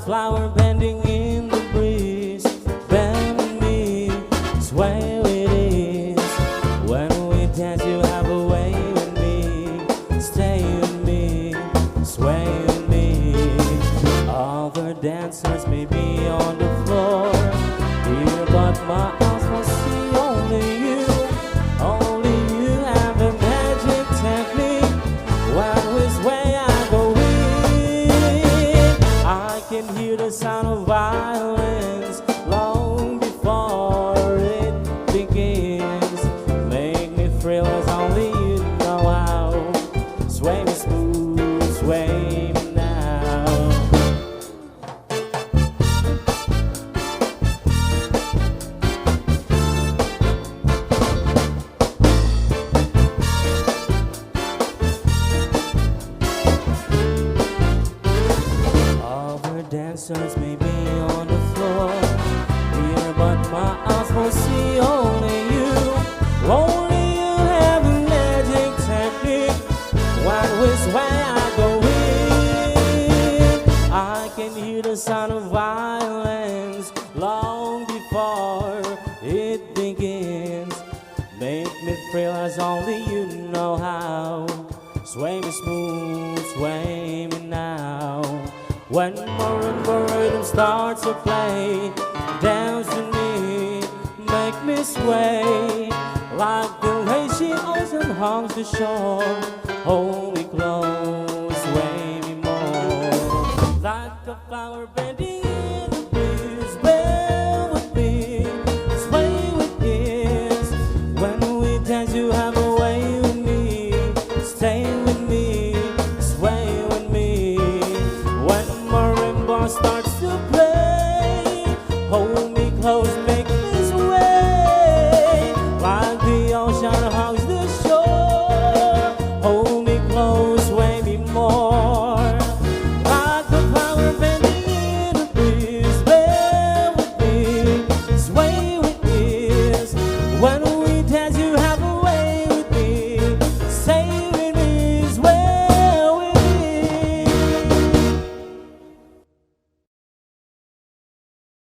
flower bending in the breeze. Bend with me, sway with ease. When we dance, you have a way with me. Stay with me, sway with me. Other dancers may be on the floor here, but my eyes will see only you. Only you have the magic technique. When we sway, I go in. I can hear the sound of violins long before it begins. Make me thrill as only you know how. Sway me smooth, sway me now. Other dancers may be on the floor here, but my eyes will see only you. Only you have a magic technique. When we sway, I go in. I can hear the sound of violins long before it begins. Make me thrill as only you know how. Sway me smooth, sway me now. When more and more rhythm starts to play, dance with me, make me sway. Like the way she owns and hugs the shore, hold me close.